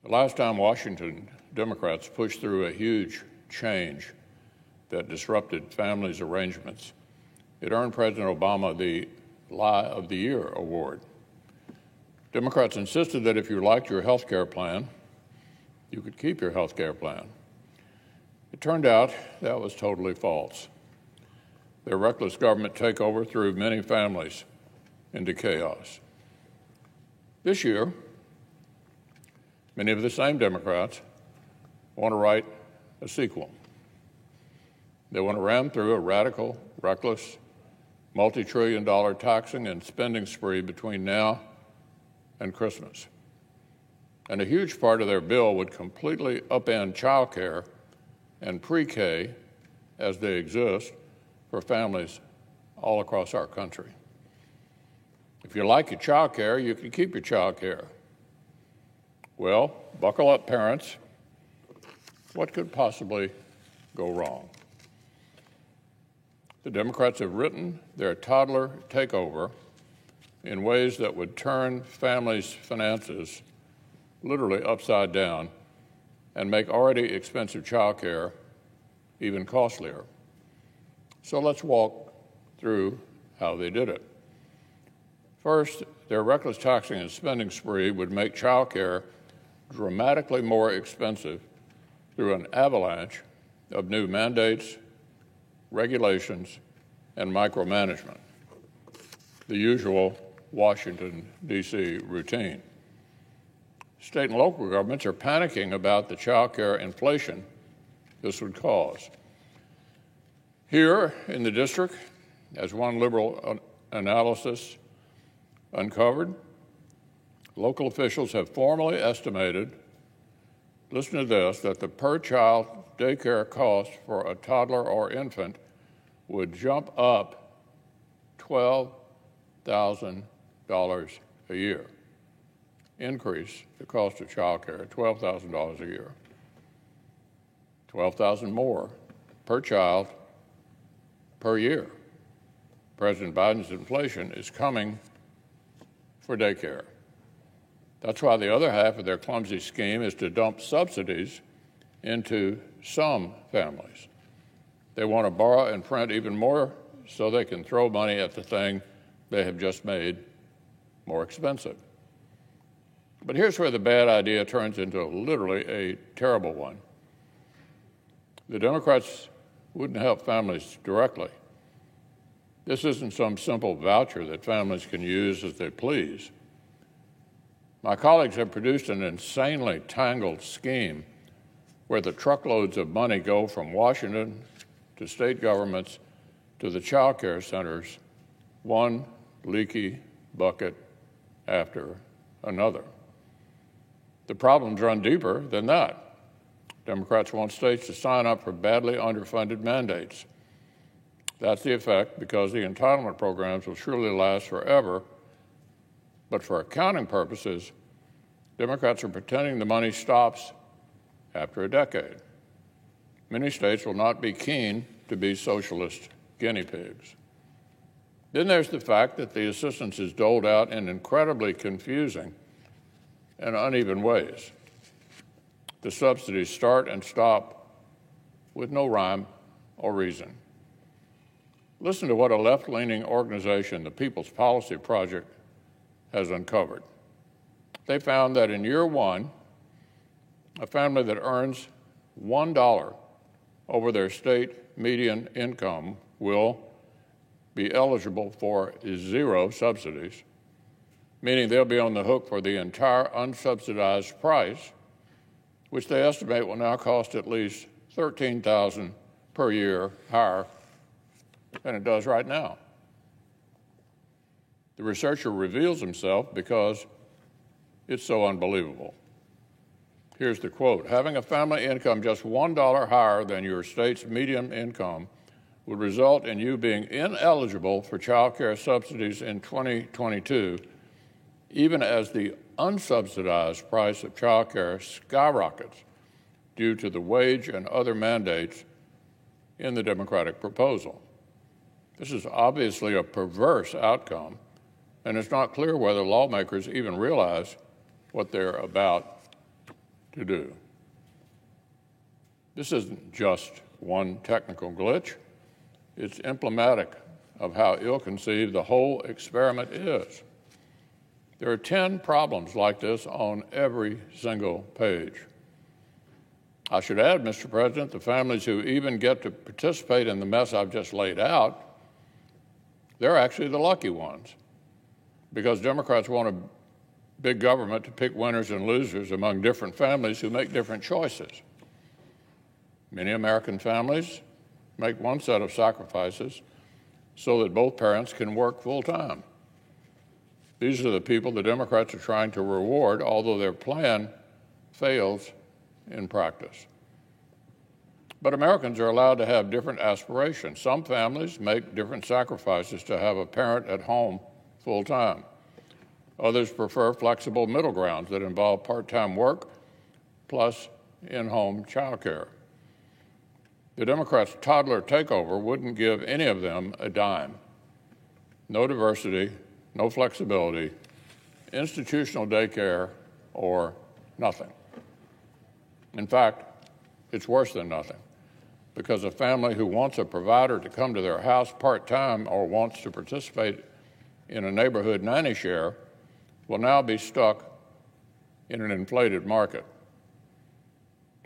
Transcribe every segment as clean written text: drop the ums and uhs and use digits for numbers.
The last time Washington Democrats pushed through a huge change that disrupted families' arrangements, it earned President Obama the Lie of the Year award. Democrats insisted that if you liked your health care plan, you could keep your health care plan. It turned out that was totally false. Their reckless government takeover threw many families into chaos. This year, many of the same Democrats want to write a sequel. They want to ram through a radical, reckless, multi-trillion-dollar taxing and spending spree between now and Christmas. And a huge part of their bill would completely upend child care and pre-K as they exist for families all across our country. If you like your child care, you can keep your child care. Well, buckle up, parents. What could possibly go wrong? The Democrats have written their toddler takeover in ways that would turn families' finances literally upside down and make already expensive child care even costlier. So let's walk through how they did it. First, their reckless taxing and spending spree would make child care dramatically more expensive through an avalanche of new mandates, regulations, and micromanagement, the usual Washington, D.C. routine. State and local governments are panicking about the child care inflation this would cause. Here in the district, as one liberal analysis uncovered, local officials have formally estimated, listen to this, that the per-child daycare cost for a toddler or infant would jump up $12,000 a year. Increase the cost of child care, $12,000 a year. $12,000 more per child per year. President Biden's inflation is coming for daycare. That's why the other half of their clumsy scheme is to dump subsidies into some families. They want to borrow and print even more so they can throw money at the thing they have just made more expensive. But here's where the bad idea turns into literally a terrible one. The Democrats wouldn't help families directly. This isn't some simple voucher that families can use as they please. My colleagues have produced an insanely tangled scheme where the truckloads of money go from Washington to state governments to the child care centers, one leaky bucket after another. The problems run deeper than that. Democrats want states to sign up for badly underfunded mandates. That's the effect because the entitlement programs will surely last forever. But for accounting purposes, Democrats are pretending the money stops after a decade. Many states will not be keen to be socialist guinea pigs. Then there's the fact that the assistance is doled out in incredibly confusing and uneven ways. The subsidies start and stop with no rhyme or reason. Listen to what a left-leaning organization, the People's Policy Project, has uncovered. They found that in year one, a family that earns $1 over their state median income will be eligible for 0 subsidies, meaning they'll be on the hook for the entire unsubsidized price, which they estimate will now cost at least $13,000 per year higher than it does right now. The researcher reveals himself because it's so unbelievable. Here's the quote: having a family income just $1 higher than your state's median income would result in you being ineligible for child care subsidies in 2022, even as the unsubsidized price of child care skyrockets due to the wage and other mandates in the Democratic proposal. This is obviously a perverse outcome, and it's not clear whether lawmakers even realize what they're about to do. This isn't just one technical glitch. It's emblematic of how ill-conceived the whole experiment is. There are 10 problems like this on every single page. I should add, Mr. President, the families who even get to participate in the mess I've just laid out, they're actually the lucky ones, because Democrats want a big government to pick winners and losers among different families who make different choices. Many American families make one set of sacrifices so that both parents can work full-time. These are the people the Democrats are trying to reward, although their plan fails in practice. But Americans are allowed to have different aspirations. Some families make different sacrifices to have a parent at home full-time. Others prefer flexible middle grounds that involve part-time work plus in-home child care. The Democrats' toddler takeover wouldn't give any of them a dime. No diversity, no flexibility, institutional daycare, or nothing. In fact, it's worse than nothing, because a family who wants a provider to come to their house part-time or wants to participate in a neighborhood nanny share will now be stuck in an inflated market.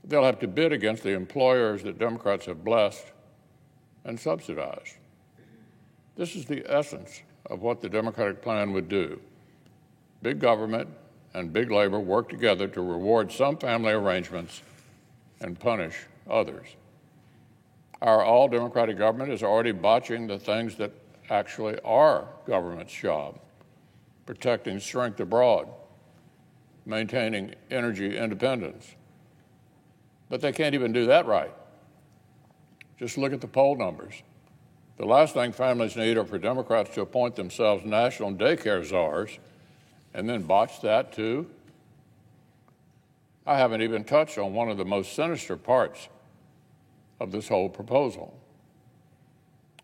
They'll have to bid against the employers that Democrats have blessed and subsidized. This is the essence of what the Democratic plan would do. Big government and big labor work together to reward some family arrangements and punish others. Our all-Democratic government is already botching the things that actually are government's job: protecting strength abroad, maintaining energy independence. But they can't even do that right. Just look at the poll numbers. The last thing families need are for Democrats to appoint themselves national daycare czars and then botch that too. I haven't even touched on one of the most sinister parts of this whole proposal.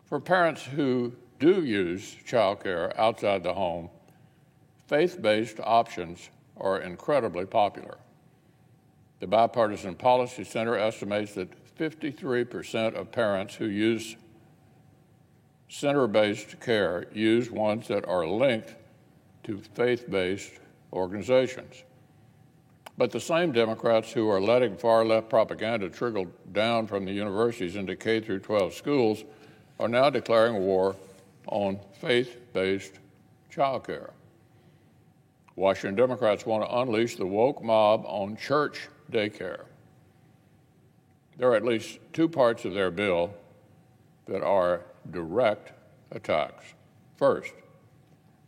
For parents who do use child care outside the home, faith-based options are incredibly popular. The Bipartisan Policy Center estimates that 53% of parents who use center-based care use ones that are linked to faith-based organizations. But the same Democrats who are letting far-left propaganda trickle down from the universities into K-12 schools are now declaring war on faith-based child care. Washington Democrats want to unleash the woke mob on church daycare. There are at least two parts of their bill that are direct attacks. First,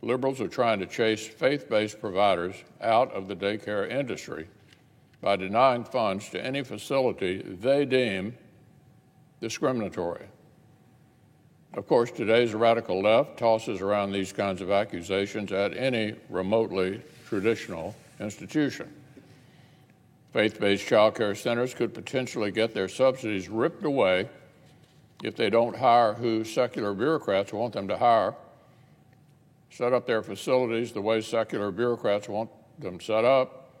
liberals are trying to chase faith-based providers out of the daycare industry by denying funds to any facility they deem discriminatory. Of course, today's radical left tosses around these kinds of accusations at any remotely traditional institution. Faith-based child care centers could potentially get their subsidies ripped away if they don't hire who secular bureaucrats want them to hire, set up their facilities the way secular bureaucrats want them set up,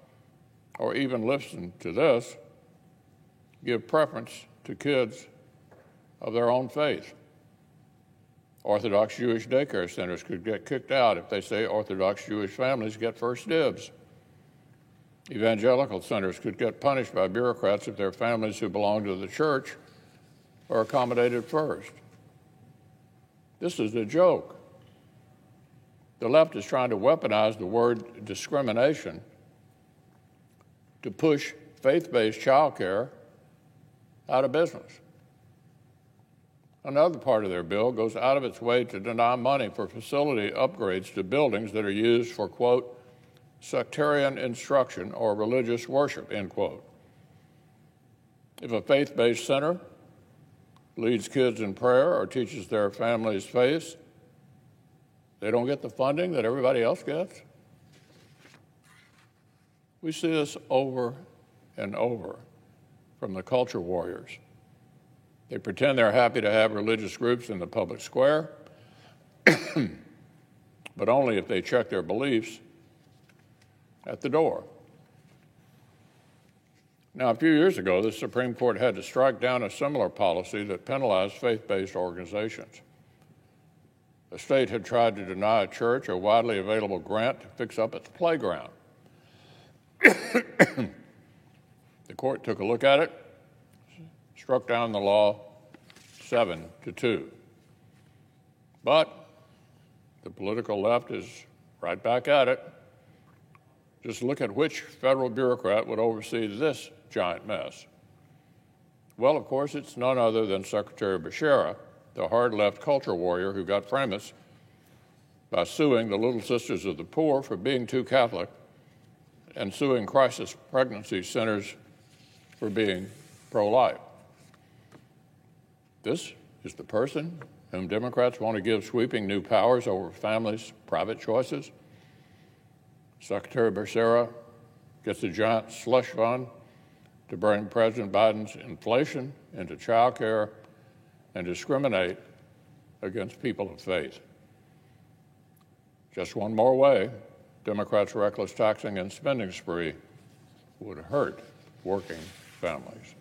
or even listen to this, give preference to kids of their own faith. Orthodox Jewish daycare centers could get kicked out if they say Orthodox Jewish families get first dibs. Evangelical centers could get punished by bureaucrats if their families who belong to the church are accommodated first. This is a joke. The left is trying to weaponize the word discrimination to push faith-based child care out of business. Another part of their bill goes out of its way to deny money for facility upgrades to buildings that are used for, quote, sectarian instruction or religious worship, end quote. If a faith-based center leads kids in prayer or teaches their family's faith, they don't get the funding that everybody else gets? We see this over and over from the culture warriors. They pretend they're happy to have religious groups in the public square, but only if they check their beliefs at the door. Now, a few years ago, the Supreme Court had to strike down a similar policy that penalized faith-based organizations. The state had tried to deny a church a widely available grant to fix up its playground. The court took a look at it, struck down the law 7-2. But the political left is right back at it. Just look at which federal bureaucrat would oversee this giant mess. Well, of course, it's none other than Secretary Becerra, the hard-left culture warrior who got famous by suing the Little Sisters of the Poor for being too Catholic and suing crisis pregnancy centers for being pro-life. This is the person whom Democrats want to give sweeping new powers over families' private choices. Secretary Becerra gets a giant slush fund to bring President Biden's inflation into child care and discriminate against people of faith. Just one more way Democrats' reckless taxing and spending spree would hurt working families.